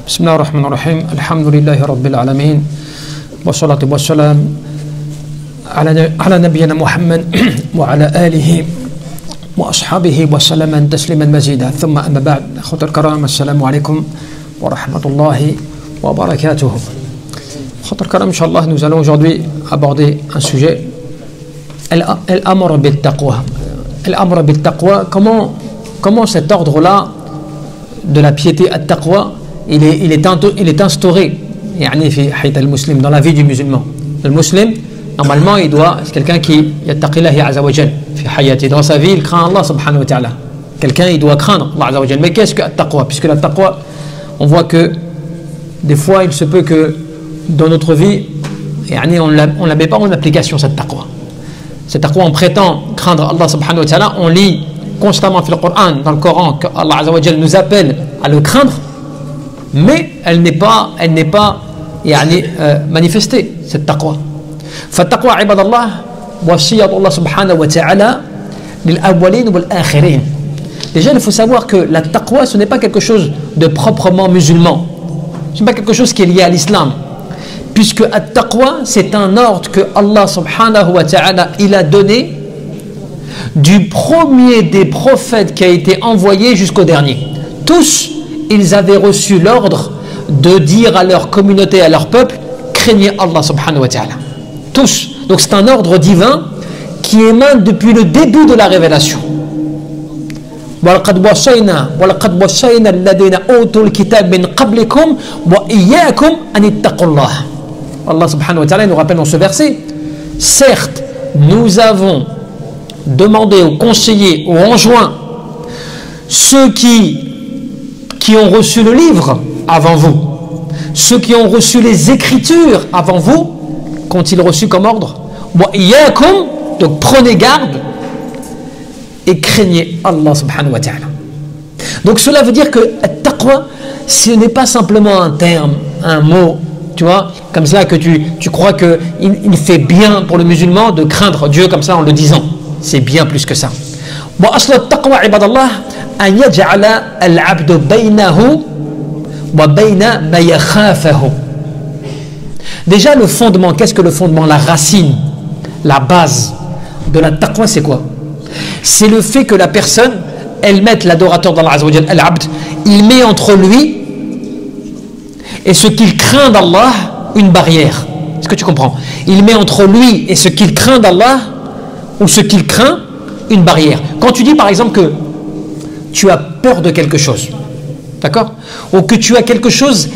بسم الله الرحمن الرحيم الحمد لله رب العالمين والصلاة والسلام على نبينا محمد وعلى آله وأصحابه وسلم تسليما مزيدا ثم أما بعد أخوة الكرام السلام عليكم ورحمة الله وبركاته. أخوة الكرام إن شاء الله nous allons aujourd'hui aborder un sujet الأمر بالتقوى. الأمر بالتقوى, comment cet ordre-là de la piété at-taqwa il est instauré يعني في حياة المسلم, dans la vie du musulman. Le musulman normalement il doit, c'est quelqu'un qui yattaqi Allah azza wa jal fi hayati, dans sa vie il craint Allah subhanahu wa ta'ala. Quelqu'un il doit craindre Allah azza wa jal. Mais qu'est-ce que at-taqwa? Puisque la taqwa, on voit que des fois il se peut que dans notre vie يعني on la met pas en application cette taqwa. Cette taqwa, on prétend craindre Allah subhanahu wa ta'ala, on lit constamment dans le Coran que Allah azza wa jal nous appelle à le craindre, mais elle n'est pas يعني manifestée cette taqwa. فالتقوى عباد الله وصية الله سبحانه وتعالى للأولين والآخرين. Déjà il faut savoir que la taqwa ce n'est pas quelque chose de proprement musulman, ce n'est pas quelque chose qui est lié à l'islam, puisque at-taqwa c'est un ordre que Allah subhanahu wa ta'ala il a donné du premier des prophètes qui a été envoyé jusqu'au dernier. Tous ils avaient reçu l'ordre de dire à leur communauté, à leur peuple, craignez Allah subhanahu wa ta'ala. Tous. Donc c'est un ordre divin qui émane depuis le début de la révélation. وَلَقَدْ وَصَّيْنَا الَّذِينَ أُوتُوا الْكِتَابَ مِنْ قَبْلِكُمْ وَإِيَّاكُمْ أَنِ اتَّقُوا اللَّهَ. Allah subhanahu wa ta'ala nous rappelle dans ce verset, certes, nous avons demandé ou conseillé ou enjoint ceux qui ont reçu le livre avant vous, ceux qui ont reçu les écritures avant vous, qu'ont-ils reçu comme ordre? Donc prenez garde et craignez Allah subhanahu wa ta'ala. Donc cela veut dire que at-taqwa, ce n'est pas simplement un terme, un mot, tu vois, comme cela que tu crois qu'il fait bien pour le musulman de craindre Dieu comme ça en le disant. C'est bien plus que ça. وأصل التقوى عباد الله أن يجعل العبد بينه وبين ما يخافه. Déjà le fondement, qu'est-ce que le fondement? La racine, la base de la taqwa c'est quoi? C'est le fait que la personne, elle mette l'adorateur d'Allah azza wa jal, al-abd, il met entre lui et ce qu'il craint d'Allah une barrière. Est-ce que tu comprends? Il met entre lui et ce qu'il craint d'Allah, ou ce qu'il craint, une barrière. Quand tu dis par exemple que tu as peur de quelque chose, d'accord, ou que tu as quelque chose,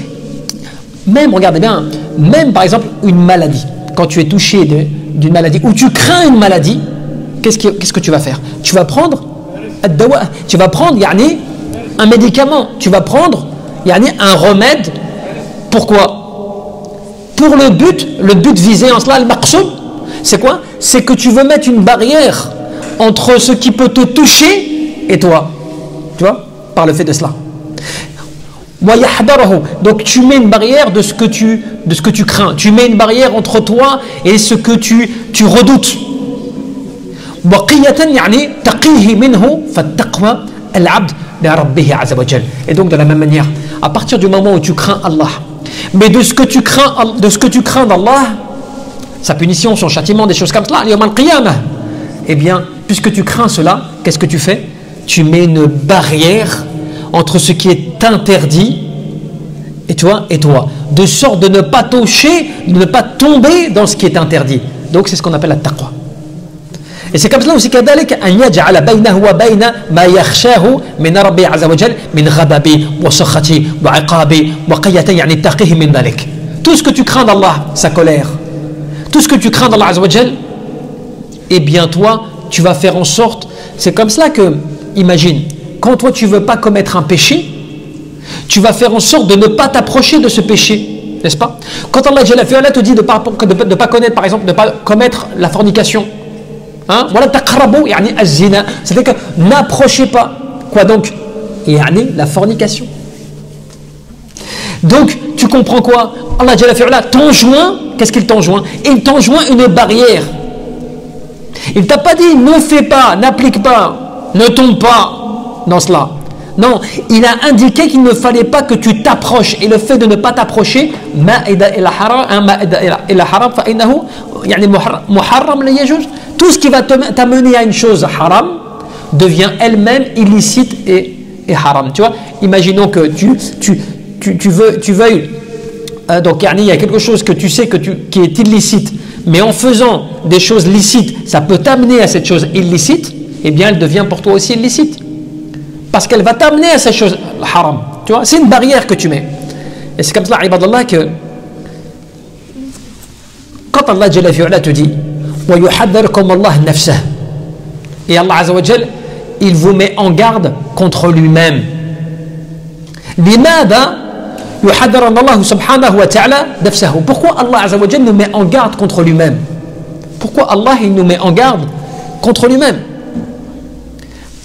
même, regardez bien, même par exemple une maladie, quand tu es touché d'une maladie, ou tu crains une maladie, qu'est-ce que tu vas faire? Tu vas prendre tu vas prendre yani, un médicament, tu vas prendre yani, un remède. Pourquoi? Pour le but visé en cela, le maqsoud, c'est quoi? C'est que tu veux mettre une barrière entre ce qui peut te toucher et toi, tu vois, par le fait de cela. Donc tu mets une barrière de ce que tu crains, tu mets une barrière entre toi et ce que tu redoutes. Et donc de la même manière, à partir du moment où tu crains Allah, mais de ce que tu crains d'Allah, sa punition, son châtiment, des choses comme cela, eh bien, puisque tu crains cela, qu'est-ce que tu fais? Tu mets une barrière entre ce qui est interdit et toi, de sorte de ne pas toucher, de ne pas tomber dans ce qui est interdit. Donc c'est ce qu'on appelle la taqwa. Et c'est comme cela aussi كذلك أن يجعل بينه وبين ما يخشاه من ربه عز وجل من غضبه وسخطه وعقابه وقية يعني اتقيه من ذلك. Tout ce que tu crains d'Allah, sa colère, tout ce que tu crains d'Allah azza wa jal, eh bien toi, tu vas faire en sorte, c'est comme cela que, imagine, quand toi tu veux pas commettre un péché, tu vas faire en sorte de ne pas t'approcher de ce péché, n'est-ce pas? Quand Allah te dit de ne pas connaître, par exemple, de ne pas commettre la fornication, hein? C'est-à-dire que n'approchez pas, quoi donc? La fornication. Donc tu comprends quoi? Allah t'enjoint, qu'est-ce qu'il t'enjoint? Il t'enjoint une barrière. Il ne t'a pas dit ne fais pas, n'applique pas, ne tombe pas dans cela. Non, il a indiqué qu'il ne fallait pas que tu t'approches. Et le fait de ne pas t'approcher, tout ce qui va t'amener à une chose haram devient elle-même illicite et haram. Tu vois, imaginons que tu veuilles donc il y a quelque chose que tu sais qui est illicite, mais en faisant des choses licites, ça peut t'amener à cette chose illicite, eh bien elle devient pour toi aussi illicite. Parce qu'elle va t'amener à cette chose haram. Tu vois, c'est une barrière que tu mets. Et c'est comme cela, ibadallah, que quand Allah Jalla fi'ala te dit وَيُحَذَّرُكُمُ اللَّهُ نَفْسَهُ, et Allah Azza wa Jal, il vous met en garde contre lui-même. لماذا يحذرنا الله سبحانه وتعالى نفسه? Pourquoi Allah Azza wa Jal nous met en garde contre lui-même? Pourquoi Allah il nous met en garde contre lui-même?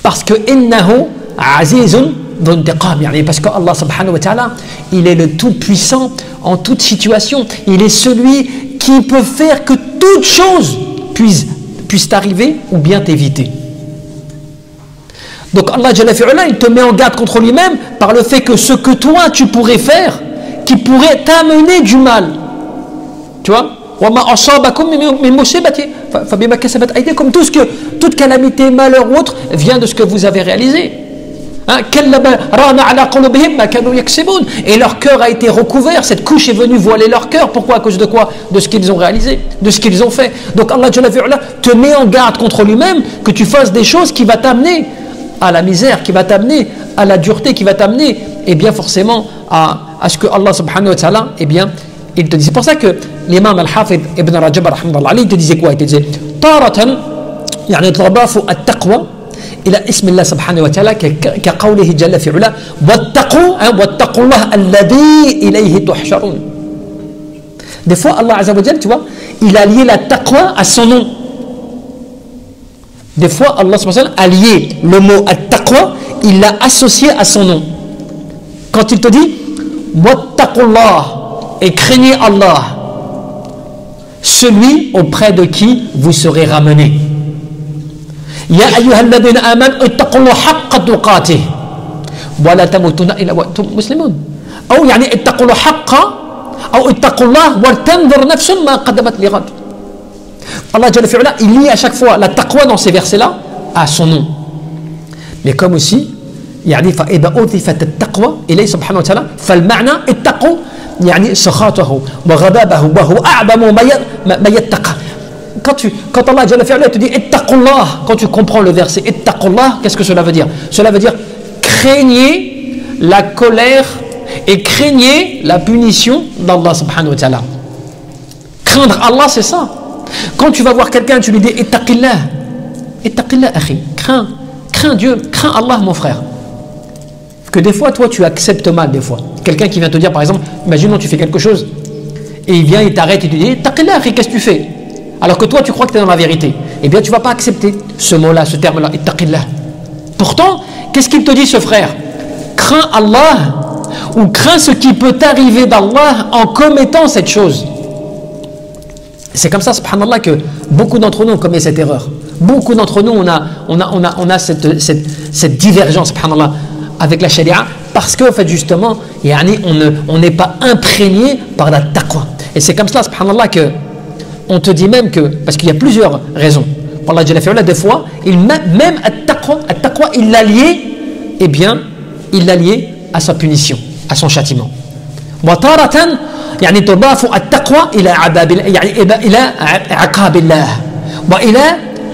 Parce que إنه عزيز ذو انتقام, parce que Allah subhanahu wa ta'ala, il est le tout puissant en toute situation. Il est celui qui peut faire que toute chose puisse t'arriver ou bien t'éviter. Donc Allah Jalla fi'ala, il te met en garde contre lui-même par le fait que ce que toi tu pourrais faire, qui pourrait t'amener du mal, tu vois, toute calamité, malheur ou autre vient de ce que vous avez réalisé. Et leur cœur a été recouvert, cette couche est venue voiler leur cœur. Pourquoi? À cause de quoi? De ce qu'ils ont réalisé, de ce qu'ils ont fait. Donc Allah Jalla fi'ala te met en garde contre lui-même que tu fasses des choses qui vont t'amener à la misère, qui va t'amener à la dureté, qui va t'amener, et bien forcément à ce que Allah subhanahu wa ta'ala, et bien il te dit. C'est pour ça que l'imam al-Hafid ibn Rajab rahimahullah, il te disait quoi? Il te disait taratan يعني تضاف التقوى إلى اسم الله سبحانه وتعالى كقوله جل في علا واتقوا الله الذي إليه تحشرون. Des fois Allah Azza wa Jal, tu vois, il a lié la taqwa à son nom. Des fois Allah subhanahu wa ta'ala a lié le mot at-taqwa, il l'a associé à son nom. Quand il te dit wattaqullah, et craignez Allah, celui auprès de qui vous serez ramenés. Ya ayyuhalladhina amanu ittaqullaha haqqa tuqatih wa la tamutunna illa wa antum muslimun. Ou yani ittaqullaha haqqa ou ittaqullaha wa tanzur nafsun ma qaddamat lighad. Allah Jalla fi'ala, il lie à chaque fois la taqwa dans ces versets-là à son nom. Mais comme aussi يعني فإذا أضيفت التقوى إليه سبحانه وتعالى فالمعنى اتقوا يعني سخاطه وغضبه وهو أعظم ما يتقى. Quand Allah Jalla fi'ala te dit ittaqullah, quand tu comprends le verset ittaqullah, qu'est-ce que cela veut dire? Cela veut dire craignez la colère et craignez la punition d'Allah subhanahu wa ta'ala. Craindre Allah, c'est ça. Quand tu vas voir quelqu'un, tu lui dis ittaqillah, ittaqillah akhi, crains Dieu, crains Allah mon frère. Que des fois toi tu acceptes mal, des fois quelqu'un qui vient te dire, par exemple, imaginons tu fais quelque chose et il vient, il t'arrête et tu dis ittaqillah akhi, qu'est-ce que tu fais? Alors que toi tu crois que tu es dans la vérité, eh bien tu ne vas pas accepter ce mot-là, ce terme-là, ittaqillah. Pourtant, qu'est-ce qu'il te dit ce frère? Crains Allah, ou crains ce qui peut t'arriver d'Allah en commettant cette chose. C'est comme ça, subhanallah, que beaucoup d'entre nous ont commis cette erreur. Beaucoup d'entre nous, on a cette divergence, subhanallah, avec la sharia, parce qu'en fait, justement, on n'est pas imprégné par la taqwa. Et c'est comme cela, subhanallah, que on te dit même que, parce qu'il y a plusieurs raisons. Allah Jalla fi'ala, des fois, même at-taqwa, il l'a lié, eh bien, il l'a lié à sa punition, à son châtiment. وتارة يعني تضاف التقوى إلى عذاب يعني إلى عقاب الله وإلى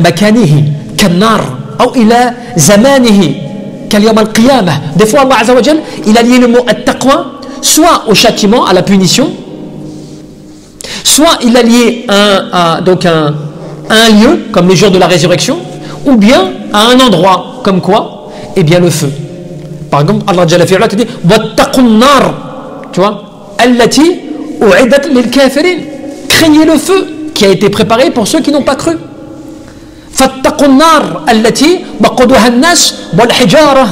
مكانه كالنار أو إلى زمانه كاليوم القيامة. Des fois Allah Azza wa Jal, il a lié le mot at-taqwa soit au châtiment, à la punition, soit il a lié à un lieu comme le jour de la résurrection, ou bien à un endroit comme quoi? Eh bien le feu. Par exemple, Allah Jalla fi'ala te dit wattaqun nar, tu vois, allati u'idat lil kafirin, craignez le feu qui a été préparé pour ceux qui n'ont pas cru. Fattaqun nar allati waquduha an-nas wal hijara.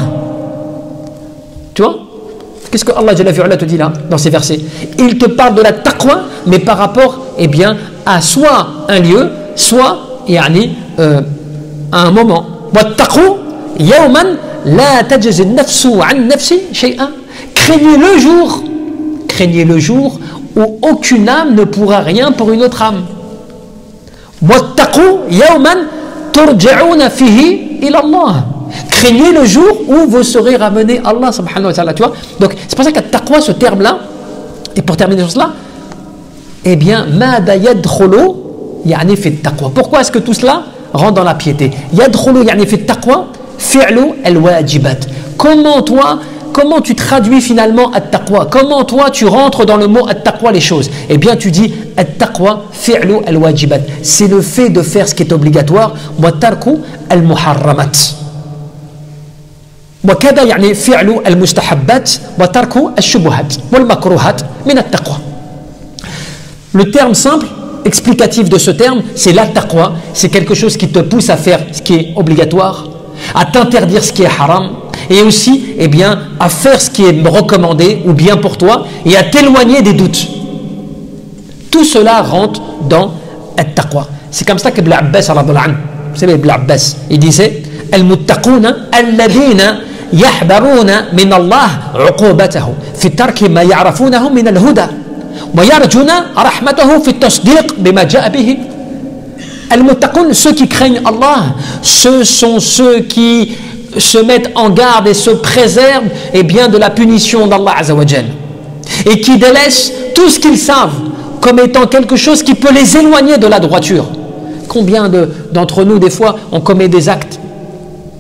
Tu vois, qu'est-ce que Allah Jalla fi'ala te dit là dans ces versets? Il te parle de la taqwa, mais par rapport, eh bien, à soit un lieu, soit à un moment. Wattaqu yawman لا تجزي النفس عن نفس شيئا. Craignez le jour où aucune âme ne pourra rien pour une autre âme. واتقوا يوما ترجعون فيه إلى الله. Craignez le jour où vous serez ramenés à Allah subhanahu wa ta'ala. Tu vois? Donc c'est pour ça que taqwa, ce terme-là, et pour terminer sur cela, eh bien, ماذا يدخل يعني في التقوى. Pourquoi est-ce que tout cela rentre dans la piété? يدخل يعني في التقوى فعل الواجبات. Comment tu traduis finalement at-taqwa? Comment toi tu rentres dans le mot at-taqwa les choses? Eh bien tu dis at-taqwa fi'lu al-wajibat. C'est le fait de faire ce qui est obligatoire. Wa tarku al-muharramat. وكذا يعني فعل المستحبات وترك الشبهات والمكروهات من التقوى. Le terme simple, explicatif de ce terme, c'est la taqwa. C'est quelque chose qui te pousse à faire ce qui est obligatoire, à t'interdire ce qui est haram, et aussi eh bien, à faire ce qui est recommandé ou bien pour toi, et à t'éloigner des doutes. Tout cela rentre dans at-taqwa. C'est comme ça qu'Ibn Abbas, vous savez, Ibn Abbas, il disait al-muttaquna alladhina yahbaruna min Allah uqubatahu fi tarki ma ya'rafunahu min al-huda wa yarjuna rahmatahu fi at-tasdiq bima ja'a bihi. Al-muttaqun, ceux qui craignent Allah, ce sont ceux qui se mettent en garde et se préservent eh bien, de la punition d'Allah Azza wa Jal, et qui délaissent tout ce qu'ils savent comme étant quelque chose qui peut les éloigner de la droiture. Combien d'entre nous, des fois, on commet des actes,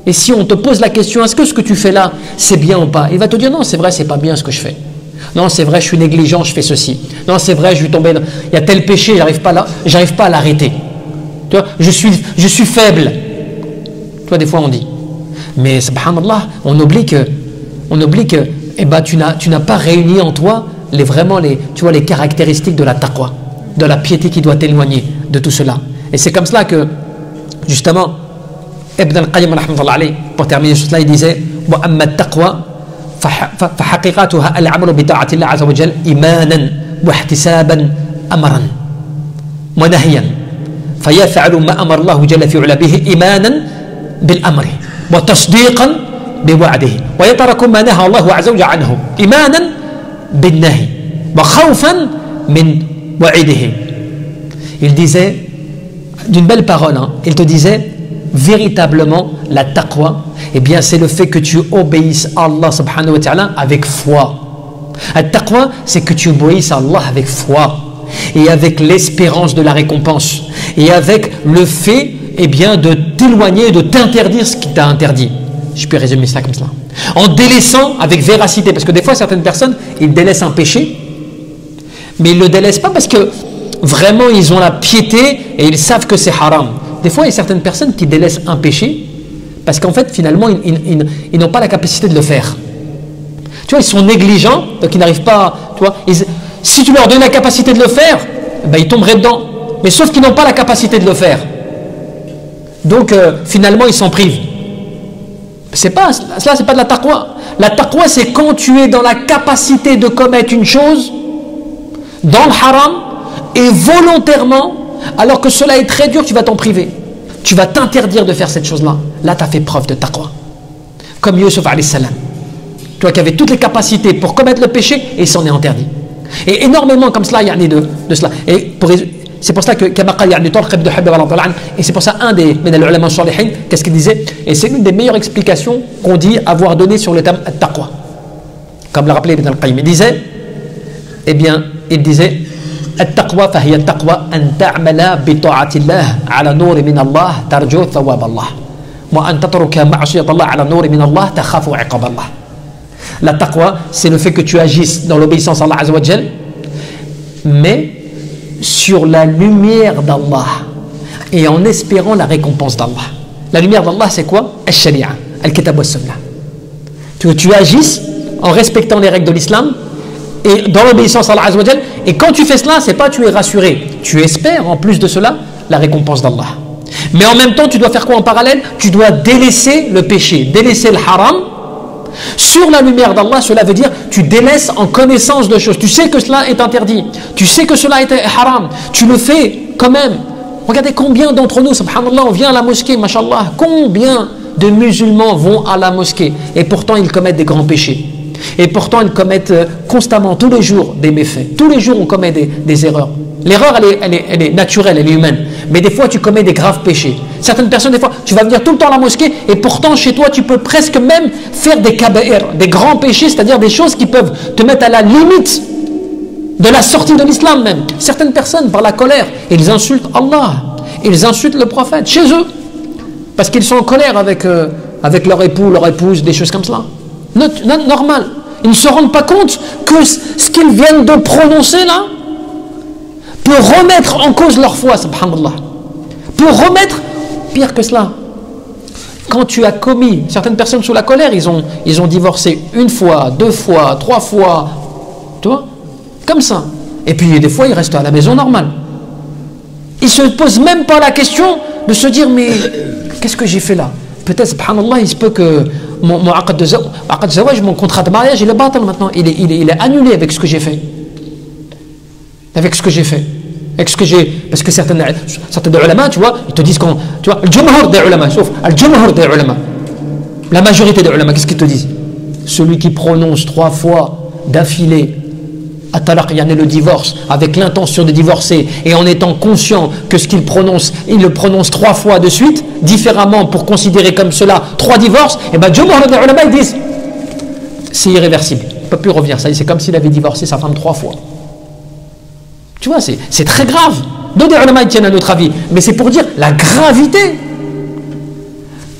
et si on te pose la question, est-ce que ce que tu fais là, c'est bien ou pas? Il va te dire, non, c'est vrai, c'est pas bien ce que je fais. Non, c'est vrai, je suis négligent, je fais ceci. Non, c'est vrai, je vais tomber dans... Il y a tel péché, j'arrive pas à l'arrêter. Tu vois, je suis faible. Tu vois, des fois on dit. Mais subhanallah, on oublie que eh ben, tu n'as pas réuni en toi les caractéristiques de la taqwa, de la piété qui doit t'éloigner de tout cela. Et c'est comme cela que, justement, Ibn al-Qayyim, pour terminer sur cela, il disait wa amma at-taqwa fa haqiqatuha al-'amalu bi ta'ati Allah 'azza wa jalla imanan wa ihtisaban amran wa nahyan fa yaf'alu ma amara Allah jalla fi 'ala bihi imanan bil amri وتصديقا بوعده ويترك ما نهى الله عز وجل عنه إيمانا بالنهي وخوفا من وعيده. Il disait d'une belle parole, il te disait véritablement la taqwa, eh bien c'est le fait que tu obéisses à Allah subhanahu wa ta'ala avec foi. La taqwa, c'est que tu obéisses à Allah avec foi et avec l'espérance de la récompense et avec le fait eh bien, de t'éloigner, de t'interdire ce qui t'a interdit. Je peux résumer ça comme cela. En délaissant avec véracité, parce que des fois, certaines personnes, ils délaissent un péché, mais ils ne le délaissent pas parce que vraiment, ils ont la piété et ils savent que c'est haram. Des fois, il y a certaines personnes qui délaissent un péché parce qu'en fait, finalement, ils n'ont pas la capacité de le faire. Tu vois, ils sont négligents, donc ils n'arrivent pas, tu vois, si tu leur donnes la capacité de le faire, ben, ils tomberaient dedans. Mais sauf qu'ils n'ont pas la capacité de le faire. Donc finalement ils s'en privent. Cela c'est pas de la taqwa. La taqwa c'est quand tu es dans la capacité de commettre une chose dans le haram et volontairement, alors que cela est très dur, tu vas t'en priver. Tu vas t'interdire de faire cette chose-là. Là tu as fait preuve de taqwa. Comme Yusuf alayhi salam. Tu vois, qui avait toutes les capacités pour commettre le péché et il s'en est interdit. Et énormément comme cela, il y en a de cela. Et c'est pour ça que et c'est pour ça un des ulama salihin, qu'est-ce qu'il disait, et c'est l'une des meilleures explications qu'on dit avoir donné sur le terme at-taqwa, comme l'a rappelé Ibn al-Qayyim. Il disait at-taqwa fahiya at-taqwa an ta'mala bi ta'ati Allah ala nur min Allah tarju thawab Allah wa an tatruka ma'siyat Allah ala nur min Allah takhafu 'iqab Allah. La taqwa, c'est le fait que tu agisses dans l'obéissance à Allah azza wa jalla, mais sur la lumière d'Allah et en espérant la récompense d'Allah. La lumière d'Allah, c'est quoi? Al-Sharia, Al-Kitab wa Sunnah. Tu agisses en respectant les règles de l'islam et dans l'obéissance à Allah Azza wa Jal. Et quand tu fais cela, c'est pas tu es rassuré, tu espères en plus de cela la récompense d'Allah. Mais en même temps, tu dois faire quoi en parallèle? Tu dois délaisser le péché, délaisser le haram. Sur la lumière d'Allah, cela veut dire tu délaisses en connaissance de choses. Tu sais que cela est interdit, tu sais que cela est haram, tu le fais quand même. Regardez combien d'entre nous, subhanallah, on vient à la mosquée, mashallah, combien de musulmans vont à la mosquée et pourtant ils commettent des grands péchés. Et pourtant ils commettent constamment, tous les jours, des méfaits. Tous les jours on commet des erreurs. L'erreur elle est naturelle, elle est humaine. Mais des fois tu commets des graves péchés. Certaines personnes, des fois, tu vas venir tout le temps à la mosquée et pourtant chez toi tu peux presque même faire des kaba'ir, des grands péchés, c'est-à-dire des choses qui peuvent te mettre à la limite de la sortie de l'islam même. Certaines personnes, par la colère, ils insultent Allah, ils insultent le prophète chez eux parce qu'ils sont en colère avec leur époux, leur épouse, des choses comme cela. Normal. Ils ne se rendent pas compte que ce qu'ils viennent de prononcer là peut remettre en cause leur foi, subhanallah. Peut remettre, pire que cela. Quand tu as commis, certaines personnes sous la colère, ils ont divorcé 1 fois, 2 fois, 3 fois, tu vois, comme ça. Et puis des fois, ils restent à la maison normale. Ils ne se posent même pas la question de se dire, mais qu'est-ce que j'ai fait là? Peut-être, subhanallah, il se peut que mon aqd de zawaj, mon contrat de mariage, il est batal maintenant. Il est annulé avec ce que j'ai fait. Avec ce que j'ai fait. Avec ce que j'ai. Parce que certains ulama, tu vois, ils te disent tu vois, al-jumhur des ulama, sauf al-jumhur des ulama. La majorité des ulama, qu'est-ce qu'ils te disent? Celui qui prononce 3 fois d'affilée at-talaq, yani le divorce, avec l'intention de divorcer et en étant conscient que ce qu'il prononce, il le prononce 3 fois de suite, différemment pour considérer comme cela 3 divorces, et bien jumhur des ulama ils disent c'est irréversible, il ne peut plus revenir, c'est comme s'il avait divorcé sa femme 3 fois. Tu vois, c'est très grave. D'autres ulama ils tiennent à notre avis, mais c'est pour dire la gravité.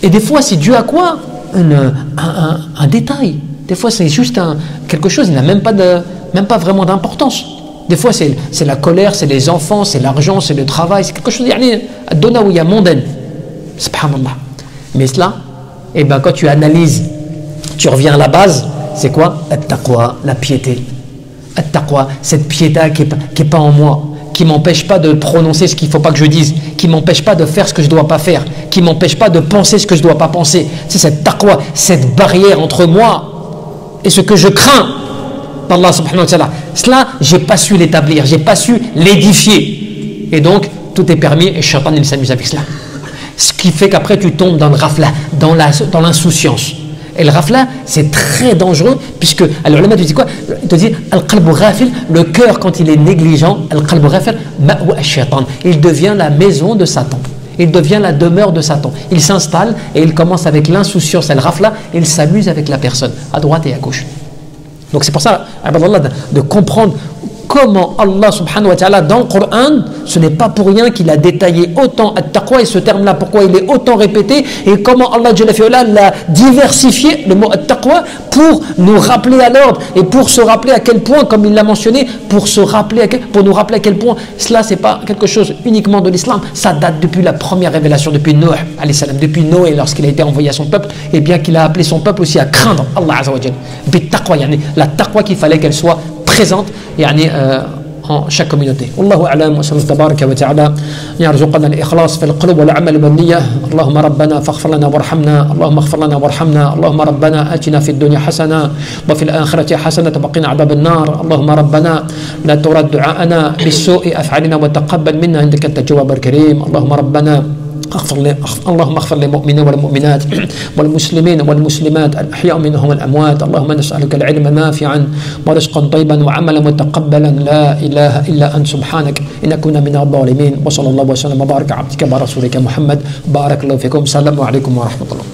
Et des fois c'est dû à quoi? Un détail. Des fois c'est juste quelque chose, il n'a même pas vraiment d'importance. Des fois c'est la colère, c'est les enfants, c'est l'argent, c'est le travail, c'est quelque chose donaouya, mondaine. Subhanallah. Mais cela, eh ben, quand tu analyses, tu reviens à la base, c'est quoi? At-taqwa, la piété. At-taqwa, cette piété qui est pas en moi, qui m'empêche pas de prononcer ce qu'il ne faut pas que je dise, qui m'empêche pas de faire ce que je ne dois pas faire, qui m'empêche pas de penser ce que je ne dois pas penser. C'est cette taqwa, cette barrière entre moi et ce que je crains d'Allah subhanahu wa ta'ala. Cela, j'ai pas su l'établir, j'ai pas su l'édifier. Et donc, tout est permis et Shaitan il s'amuse avec cela. Ce qui fait qu'après tu tombes dans le rafla, dans l'insouciance. Et le rafla, c'est très dangereux, puisque alors le maître te dit quoi? Il te dit al-qalbu ghafil, le cœur quand il est négligent, al-qalbu ghafil, ma'wa ash-shaytan, il devient la maison de Satan. Il devient la demeure de Satan. Il s'installe et il commence avec l'insouciance, el rafla, et il s'amuse avec la personne, à droite et à gauche. Donc c'est pour ça, de comprendre comment Allah subhanahu wa ta'ala dans le Coran, ce n'est pas pour rien qu'il a détaillé autant at-taqwa, et ce terme-là, pourquoi il est autant répété, et comment Allah l'a diversifié, le mot at-taqwa, pour nous rappeler à l'ordre, et pour se rappeler à quel point, comme il l'a mentionné, pour nous rappeler à quel point cela, c'est pas quelque chose uniquement de l'islam, ça date depuis la première révélation, depuis Noé, depuis Noé, lorsqu'il a été envoyé à son peuple, et bien qu'il a appelé son peuple aussi à craindre Allah azza wa jalla. La taqwa qu'il fallait qu'elle soit présente en chaque communauté. Wallahu a'lam wa sallallahu tabaraka wa ta'ala yarzuqna al-ikhlas fi al-qulub wal 'amal wan niyyah. Allahumma rabbana faghfir lana warhamna. Allahumma ighfir lana warhamna. Allahumma rabbana atina fid dunya hasana wa fil akhirati hasana wa qina 'adhab an-nar. Allahumma rabbana la turad du'a'ana bis-su'i af'alna wa taqabbal minna innaka antat tawwabur karim. Allahumma rabbana اللهم اغفر للمؤمنين والمؤمنات والمسلمين والمسلمات الأحياء منهم والأموات. اللهم نسألك العلم نافعا ورزقا طيبا وعملا متقبلا لا إله إلا أنت سبحانك إن كنا من الظالمين. وصلى الله وسلم وبارك عبدك ورسولك محمد. بارك الله فيكم. السلام عليكم ورحمة الله.